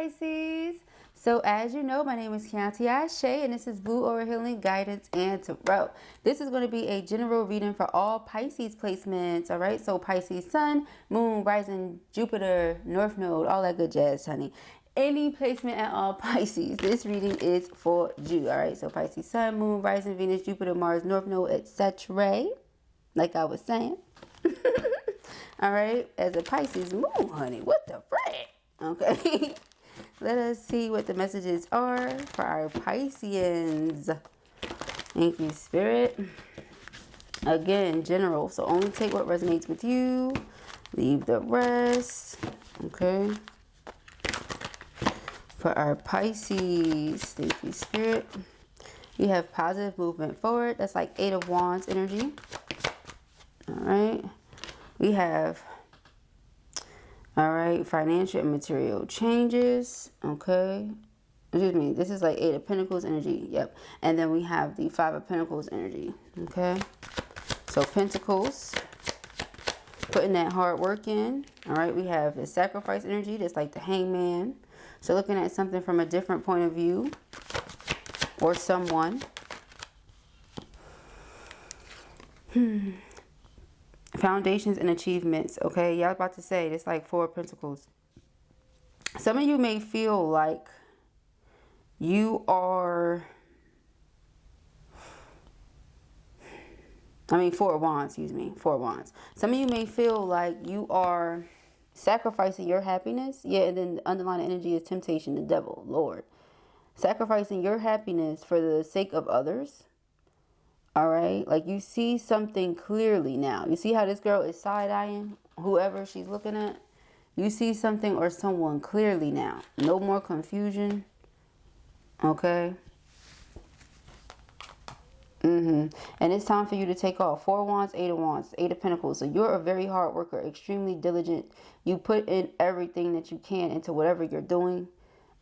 Pisces. So as you know, my name is Kianti Ayshea, and this is Blue Aura Healing Guidance and Tarot. This is going to be a general reading for all Pisces placements, all right? So Pisces Sun, Moon, Rising, Jupiter, North Node, all that good jazz, honey. Any placement at all Pisces, this reading is for you, all right? So Pisces Sun, Moon, Rising, Venus, Jupiter, Mars, North Node, etc. Like I was saying. All right, as a Pisces moon, honey, what the frick? Okay, let us see what the messages are for our Pisceans. Thank you, Spirit. Again, general, so only take what resonates with you. Leave the rest. Okay. For our Pisces, thank you, Spirit. We have positive movement forward. That's like 8 of Wands energy. All right. We have, all right, financial and material changes. Okay. Excuse me. This is like 8 of Pentacles energy. Yep. And then we have the 5 of Pentacles energy. Okay. So Pentacles, putting that hard work in. All right. We have the sacrifice energy. That's like the Hangman. So looking at something from a different point of view or someone. Foundations and achievements. Okay, y'all about to say it's like 4 of Pentacles. Some of you may feel like you are, 4 of Wands, excuse me, 4 of Wands. Some of you may feel like you are sacrificing your happiness. Yeah, and then the underlying energy is temptation, the devil, Lord. Sacrificing your happiness for the sake of others. All right, like you see something clearly now. You see how this girl is side-eyeing whoever she's looking at? You see something or someone clearly now. No more confusion. Okay. And it's time for you to take off. 4 of Wands, 8 of Wands, 8 of Pentacles. So you're a very hard worker, extremely diligent. You put in everything that you can into whatever you're doing.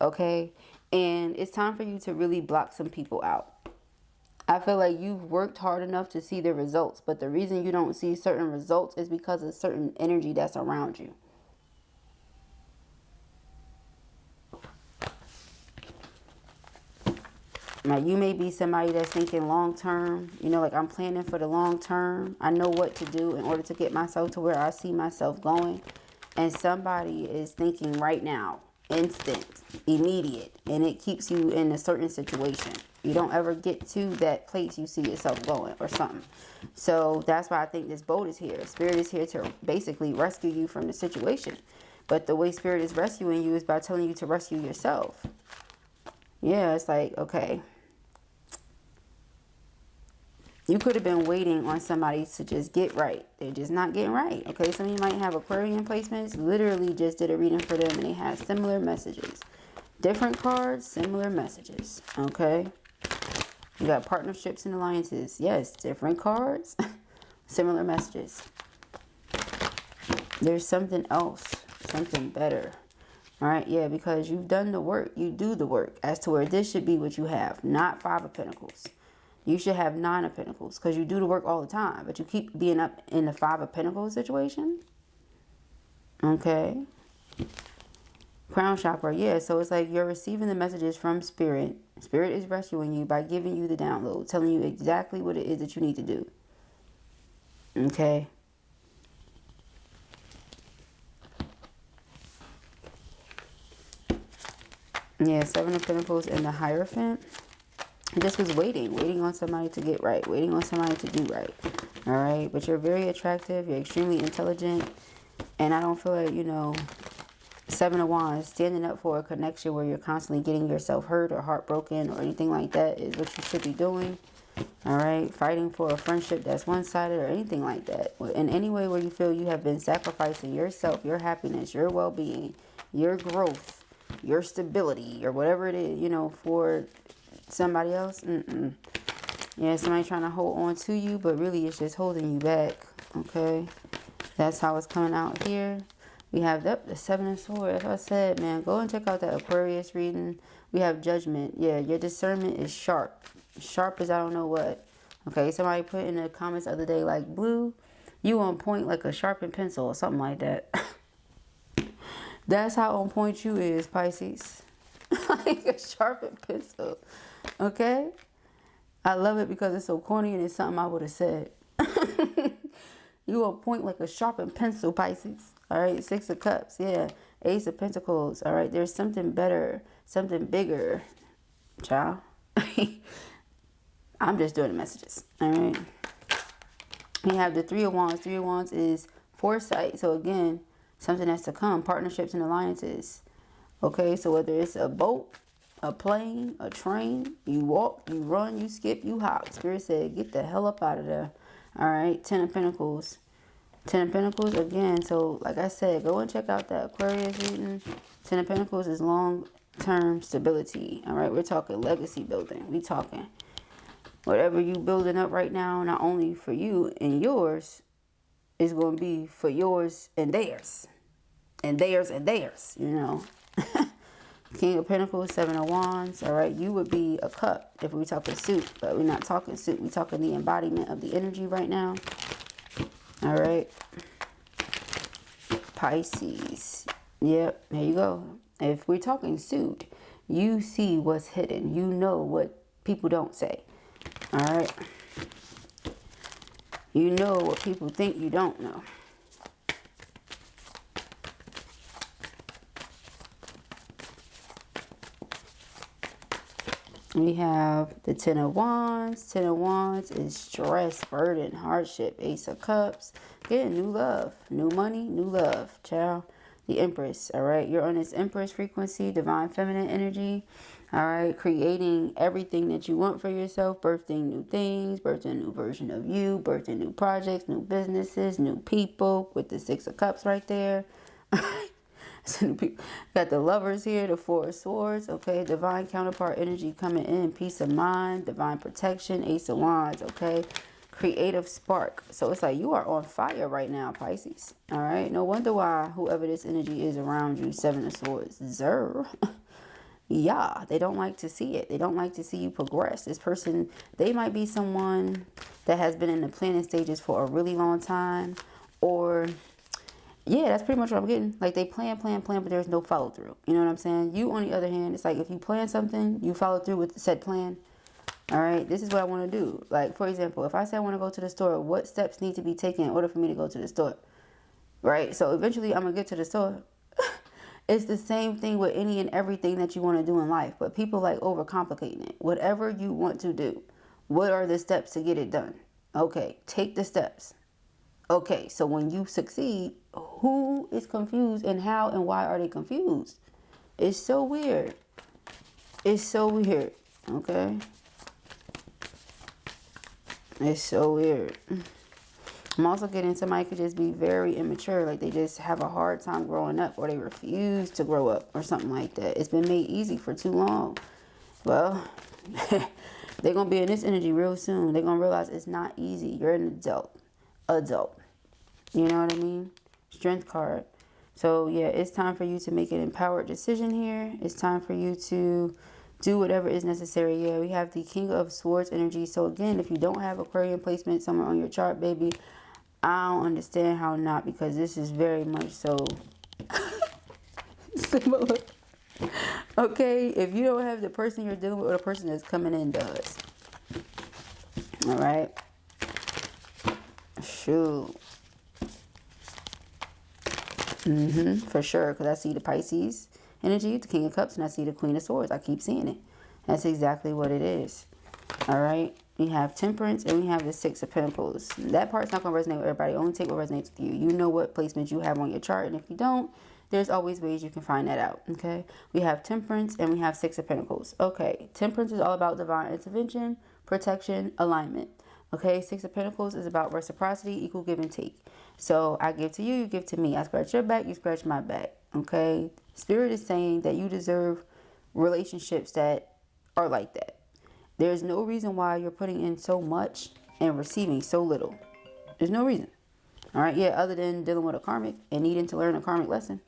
Okay. And it's time for you to really block some people out. I feel like you've worked hard enough to see the results, but the reason you don't see certain results is because of certain energy that's around you. Now, you may be somebody that's thinking long term, you know, like I'm planning for the long term. I know what to do in order to get myself to where I see myself going. And somebody is thinking right now, instant, immediate, and it keeps you in a certain situation. You don't ever get to that place you see yourself going or something. So that's why I think this boat is here. Spirit is here to basically rescue you from the situation. But the way Spirit is rescuing you is by telling you to rescue yourself. Yeah, it's like, okay. You could have been waiting on somebody to just get right. They're just not getting right. Okay, some of you might have Aquarian placements. Literally just did a reading for them and they have similar messages. Different cards, similar messages. Okay. You got partnerships and alliances. Yes, different cards, similar messages. There's something else, something better. All right, yeah, because you've done the work. You do the work as to where this should be what you have, not 5 of Pentacles. You should have 9 of Pentacles because you do the work all the time, but you keep being up in the 5 of Pentacles situation. Okay. Crown chakra, yeah, so it's like you're receiving the messages from Spirit. Spirit is rescuing you by giving you the download, telling you exactly what it is that you need to do. Okay. Yeah, 7 of Pentacles and the Hierophant. Just was waiting on somebody to get right, waiting on somebody to do right. All right, but you're very attractive, you're extremely intelligent, and I don't feel like, you know, 7 of Wands, standing up for a connection where you're constantly getting yourself hurt or heartbroken or anything like that is what you should be doing. All right. Fighting for a friendship that's one-sided or anything like that. In any way where you feel you have been sacrificing yourself, your happiness, your well-being, your growth, your stability or whatever it is, you know, for somebody else. Yeah, somebody trying to hold on to you, but really it's just holding you back. Okay. That's how it's coming out here. We have the 7 of Swords. As I said, man, go and check out that Aquarius reading. We have Judgment. Yeah, your discernment is sharp. Sharp as I don't know what. Okay, somebody put in the comments the other day, like, Blue, you on point like a sharpened pencil or something like that. That's how on point you is, Pisces. Like a sharpened pencil. Okay? I love it because it's so corny and it's something I would have said. You on point like a sharpened pencil, Pisces. All right, 6 of Cups. Yeah. Ace of Pentacles. All right, there's something better, something bigger, child. I'm just doing the messages. All right. We have the 3 of Wands. 3 of Wands is foresight. So again, something that's to come. Partnerships and alliances. Okay, so whether it's a boat, a plane, a train, you walk, you run, you skip, you hop. Spirit said, get the hell up out of there. All right, 10 of Pentacles. 10 of Pentacles again. So like I said, go and check out that Aquarius reading. 10 of Pentacles is long-term stability. All right, we're talking legacy building. We talking whatever you building up right now, not only for you and yours, is going to be for yours and theirs. And theirs and theirs, you know. King of Pentacles, 7 of Wands. All right, you would be a cup if we talking suit, but we're not talking suit. We're talking the embodiment of the energy right now. All right, Pisces. Yep, there you go. If we're talking suit, you see what's hidden. You know what people don't say. All right, you know what people think you don't know. We have the 10 of Wands. 10 of Wands is stress, burden, hardship. Ace of Cups. Again, new love, new money, new love. Child. The Empress. All right. You're on this Empress frequency, divine feminine energy. All right. Creating everything that you want for yourself. Birthing new things. Birthing a new version of you. Birthing new projects, new businesses, new people. With the 6 of Cups right there. Got the Lovers here, the 4 of Swords. Okay, divine counterpart energy coming in, peace of mind, divine protection, Ace of Wands. Okay, creative spark. So it's like you are on fire right now, Pisces. All right, no wonder why whoever this energy is around you, 7 of Swords. Zer. Yeah, they don't like to see it. They don't like to see you progress. This person, they might be someone that has been in the planning stages for a really long time, or yeah, that's pretty much what I'm getting. Like they plan, but there's no follow through. You know what I'm saying? You, on the other hand, it's like if you plan something, you follow through with the said plan. All right, this is what I want to do. Like, for example, if I say I want to go to the store, what steps need to be taken in order for me to go to the store? Right? So eventually I'm going to get to the store. It's the same thing with any and everything that you want to do in life. But people like overcomplicating it. Whatever you want to do, what are the steps to get it done? Okay, take the steps. Okay, so when you succeed, who is confused and how and why are they confused? It's so weird. It's so weird. Okay? It's so weird. I'm also getting somebody could just be very immature. Like they just have a hard time growing up, or they refuse to grow up or something like that. It's been made easy for too long. Well, they're going to be in this energy real soon. They're going to realize it's not easy. You're an adult. You know what I mean? Strength card. So yeah, it's time for you to make an empowered decision here. It's time for you to do whatever is necessary. Yeah, we have the King of Swords energy. So again, if you don't have Aquarian placement somewhere on your chart, baby, I don't understand how not, because this is very much so similar. Okay, if you don't have the person you're dealing with, or the person that's coming in does. All right. Shoot. For sure, because I see the Pisces energy, the King of Cups, and I see the Queen of Swords. I keep seeing it. That's exactly what it is. All right. We have Temperance and we have the 6 of Pentacles. That part's not going to resonate with everybody. Only take what resonates with you. You know what placement you have on your chart. And if you don't, there's always ways you can find that out. Okay. We have Temperance and we have 6 of Pentacles. Okay. Temperance is all about divine intervention, protection, alignment. Okay, 6 of Pentacles is about reciprocity, equal give and take. So I give to you, you give to me. I scratch your back, you scratch my back. Okay, Spirit is saying that you deserve relationships that are like that. There's no reason why you're putting in so much and receiving so little. There's no reason. All right, yeah, other than dealing with a karmic and needing to learn a karmic lesson.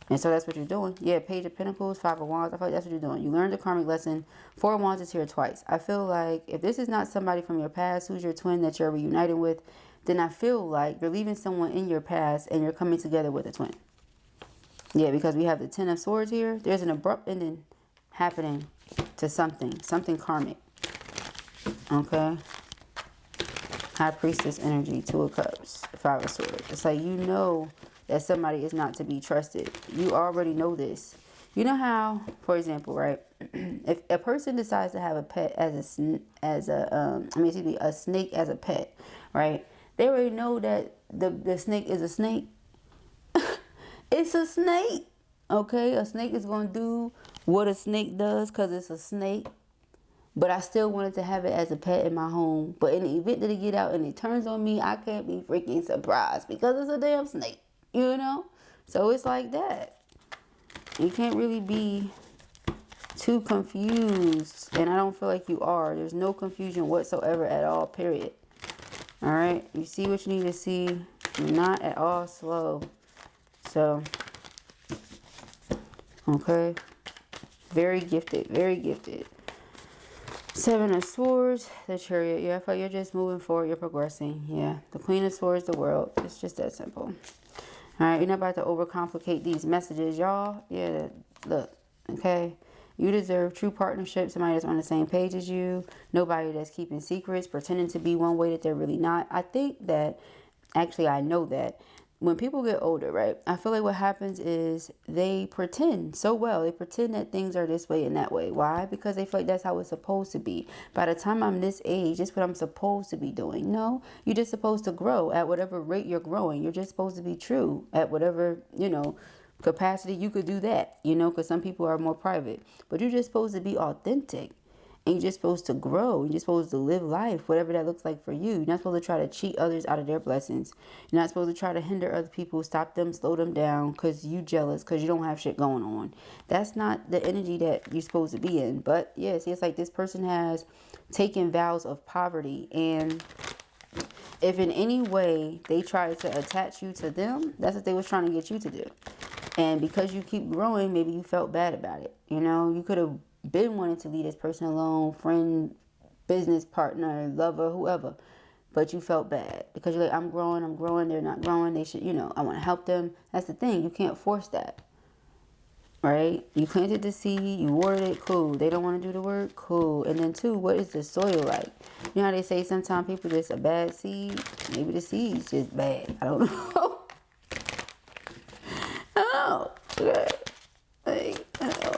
And so that's what you're doing. Yeah, Page of Pentacles, 5 of Wands. I feel like that's what you're doing. You learned the karmic lesson. 4 of Wands is here twice. I feel like if this is not somebody from your past who's your twin that you're reuniting with, then I feel like you're leaving someone in your past and you're coming together with a twin. Yeah, because we have the Ten of Swords here. There's an abrupt ending happening to something karmic. Okay. High Priestess energy, Two of Cups, Five of Swords. It's like you know that somebody is not to be trusted. You already know this. You know how, for example, right? If a person decides to have a pet as a snake as a pet, right? They already know that the snake is a snake. It's a snake. Okay, a snake is going to do what a snake does because it's a snake. But I still wanted to have it as a pet in my home. But in the event that it get out and it turns on me, I can't be freaking surprised because it's a damn snake, you know? So it's like that. You can't really be too confused. And I don't feel like you are. There's no confusion whatsoever at all, period. All right? You see what you need to see. You're not at all slow. So, okay. Very gifted. Very gifted. Seven of Swords, the Chariot. Yeah, I feel like you're just moving forward. You're progressing. Yeah. The Queen of Swords, the World. It's just that simple. All right. You're not about to overcomplicate these messages, y'all. Yeah. Look. Okay. You deserve true partnership. Somebody that's on the same page as you. Nobody that's keeping secrets, pretending to be one way that they're really not. I think that, actually, I know that when people get older, right, I feel like what happens is they pretend so well. They pretend that things are this way and that way. Why? Because they feel like that's how it's supposed to be. By the time I'm this age, that's what I'm supposed to be doing. No, you're just supposed to grow at whatever rate you're growing. You're just supposed to be true at whatever, you know, capacity you could do that, you know, because some people are more private. But you're just supposed to be authentic. And you're just supposed to grow. You're just supposed to live life, whatever that looks like for you. You're not supposed to try to cheat others out of their blessings. You're not supposed to try to hinder other people, stop them, slow them down because you jealous, because you don't have shit going on. That's not the energy that you're supposed to be in. But yes, it's like this person has taken vows of poverty. And if in any way they try to attach you to them, that's what they was trying to get you to do. And because you keep growing, maybe you felt bad about it. You know, you could have been wanting to leave this person alone, friend, business partner, lover, whoever, but you felt bad because you're like, I'm growing, they're not growing, they should, you know, I want to help them. That's the thing, you can't force that, right? You planted the seed, you watered it, cool. They don't want to do the work, cool. And then two, what is the soil like? You know how they say sometimes people just a bad seed? Maybe the seed's just bad, I don't know. I don't know. Okay. Like, I don't know.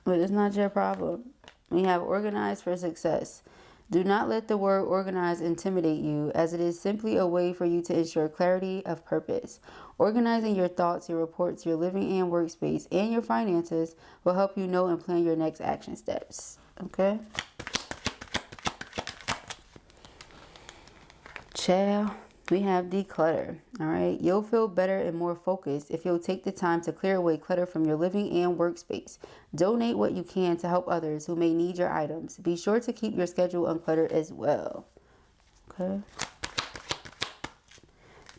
But it's not your problem. We have organized for success. Do not let the word organize intimidate you, as it is simply a way for you to ensure clarity of purpose. Organizing your thoughts, your reports, your living and workspace, and your finances will help you know and plan your next action steps. Okay? Child. We have declutter. All right. You'll feel better and more focused if you'll take the time to clear away clutter from your living and workspace. Donate what you can to help others who may need your items. Be sure to keep your schedule uncluttered as well. Okay.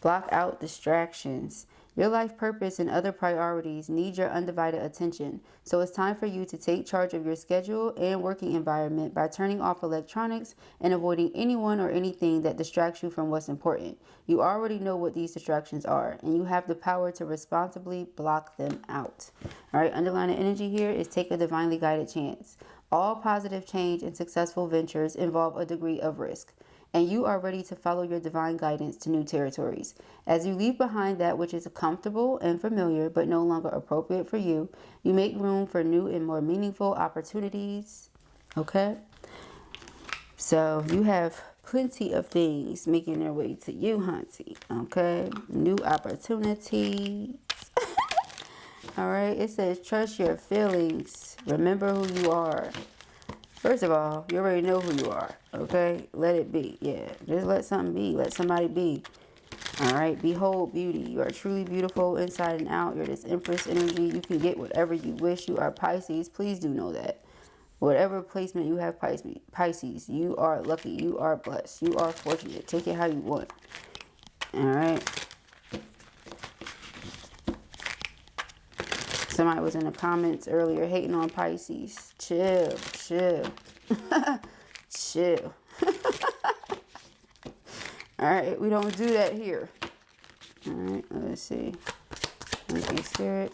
Block out distractions. Your life purpose and other priorities need your undivided attention. So it's time for you to take charge of your schedule and working environment by turning off electronics and avoiding anyone or anything that distracts you from what's important. You already know what these distractions are, and you have the power to responsibly block them out. All right, underlying energy here is take a divinely guided chance. All positive change and successful ventures involve a degree of risk, and you are ready to follow your divine guidance to new territories. As you leave behind that which is comfortable and familiar but no longer appropriate for you, you make room for new and more meaningful opportunities. Okay? So you have plenty of things making their way to you, hunty. Okay? New opportunity. All right? It says trust your feelings. Remember who you are. First of all, you already know who you are, okay? Let it be, yeah. Just let something be. Let somebody be. All right? Behold beauty. You are truly beautiful inside and out. You're this Empress energy. You can get whatever you wish. You are Pisces. Please do know that. Whatever placement you have, Pisces, you are lucky. You are blessed. You are fortunate. Take it how you want. All right? Somebody was in the comments earlier hating on Pisces. Chill, chill. Chill. All right, we don't do that here. All right, let's see. Okay, Spirit.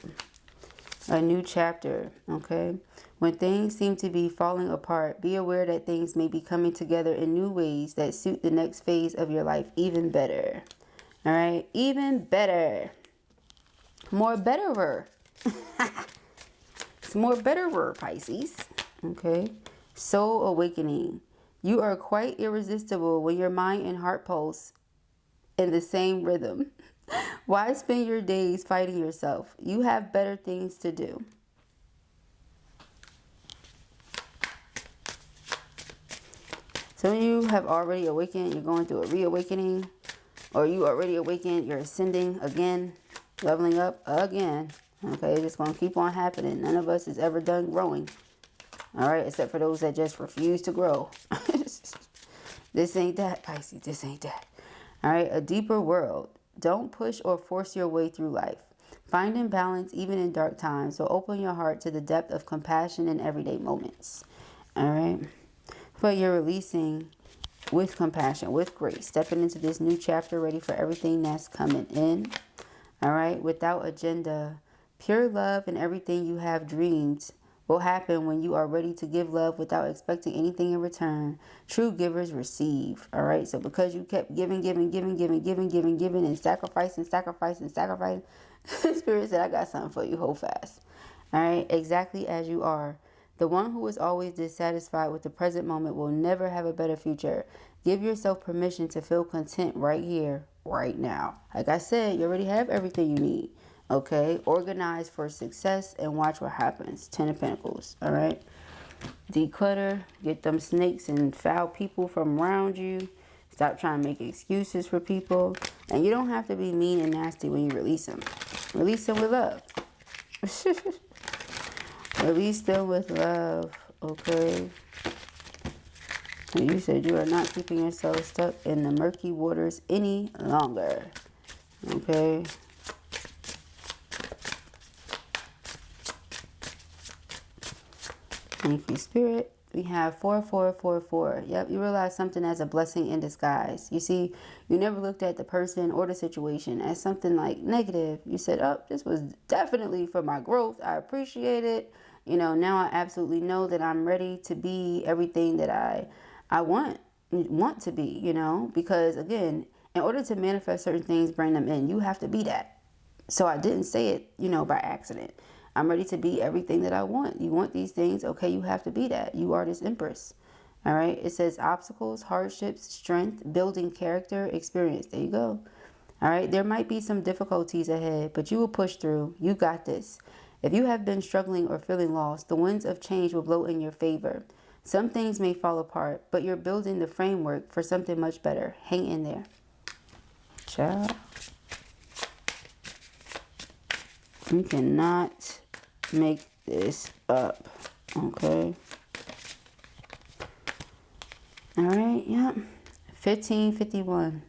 A new chapter, okay? When things seem to be falling apart, be aware that things may be coming together in new ways that suit the next phase of your life even better. All right? Even better. More betterer. It's more betterer, Pisces. Okay? Soul awakening. You are quite irresistible when your mind and heart pulse in the same rhythm. Why spend your days fighting yourself? You have better things to do. Some of you have already awakened. You're going through a reawakening. Or you already awakened. You're ascending again. Leveling up again. Okay, it's just going to keep on happening. None of us is ever done growing. All right, except for those that just refuse to grow. This ain't that, Pisces. This ain't that. All right, a deeper world. Don't push or force your way through life. Finding balance even in dark times will open your heart to the depth of compassion in everyday moments. All right. But you're releasing with compassion, with grace, stepping into this new chapter, ready for everything that's coming in. All right. Without agenda, pure love and everything you have dreamed will happen when you are ready to give love without expecting anything in return. True givers receive. All right. So because you kept giving, and sacrificing, Spirit said, I got something for you. Hold fast. All right. Exactly as you are. The one who is always dissatisfied with the present moment will never have a better future. Give yourself permission to feel content right here, right now. Like I said, you already have everything you need. Okay, organize for success and watch what happens. 10 of Pentacles, all right? Declutter, get them snakes and foul people from around you. Stop trying to make excuses for people. And you don't have to be mean and nasty when you release them. Release them with love. Release them with love, okay? And you said you are not keeping yourself stuck in the murky waters any longer, okay? Thank you, Spirit. We have 4444. Yep, you realize something as a blessing in disguise. You see, you never looked at the person or the situation as something like negative. You said, oh, this was definitely for my growth. I appreciate it. You know, now I absolutely know that I'm ready to be everything that I want to be, you know, because again, in order to manifest certain things, bring them in, you have to be that. So I didn't say it, you know, by accident. I'm ready to be everything that I want. You want these things, okay, you have to be that. You are this Empress. All right. It says obstacles, hardships, strength, building character, experience. There you go. All right. There might be some difficulties ahead, but you will push through. You got this. If you have been struggling or feeling lost, the winds of change will blow in your favor. Some things may fall apart, but you're building the framework for something much better. Hang in there. Ciao. You cannot make this up, okay? All right, yeah. 1551.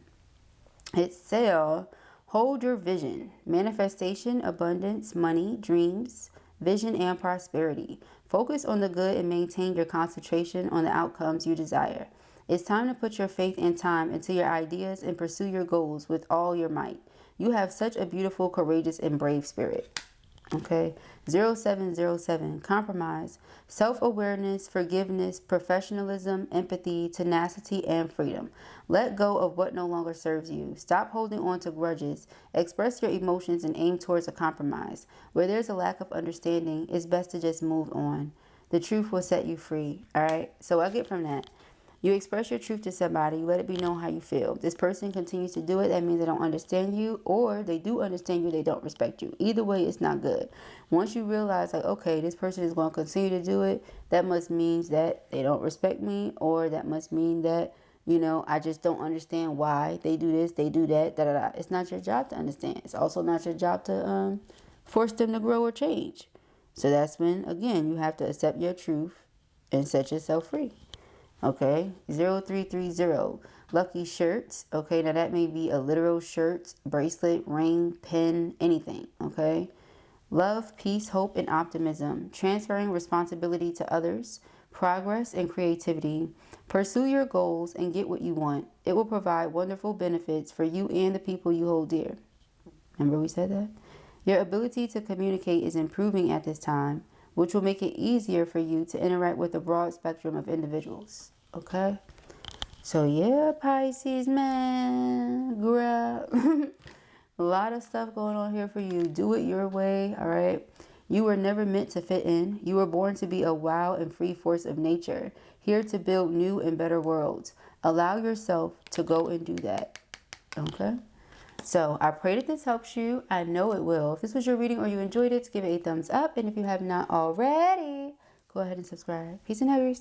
It's sale. Hold your vision. Manifestation, abundance, money, dreams, vision, and prosperity. Focus on the good and maintain your concentration on the outcomes you desire. It's time to put your faith and time into your ideas and pursue your goals with all your might. You have such a beautiful, courageous, and brave spirit. Okay, 0707, compromise, self-awareness, forgiveness, professionalism, empathy, tenacity, and freedom. Let go of what no longer serves you. Stop holding on to grudges. Express your emotions and aim towards a compromise. Where there's a lack of understanding, it's best to just move on. The truth will set you free. All right, so I get from that. You express your truth to somebody, you let it be known how you feel. This person continues to do it, that means they don't understand you, or they do understand you, they don't respect you. Either way, it's not good. Once you realize, like, okay, this person is going to continue to do it, that must mean that they don't respect me, or that must mean that, you know, I just don't understand why they do this, they do that, da da da. It's not your job to understand. It's also not your job to force them to grow or change. So that's when, again, you have to accept your truth and set yourself free. Okay, 0330, lucky shirts. Okay, now that may be a literal shirt, bracelet, ring, pin, anything. Okay, love, peace, hope, and optimism. Transferring responsibility to others, progress and creativity. Pursue your goals and get what you want. It will provide wonderful benefits for you and the people you hold dear. Remember we said that? Your ability to communicate is improving at this time, which will make it easier for you to interact with a broad spectrum of individuals. Okay? So yeah, Pisces, man, grab. A lot of stuff going on here for you. Do it your way, all right? You were never meant to fit in. You were born to be a wild and free force of nature, here to build new and better worlds. Allow yourself to go and do that, okay? So I pray that this helps you. I know it will. If this was your reading or you enjoyed it, give it a thumbs up. And if you have not already, go ahead and subscribe. Peace and hair.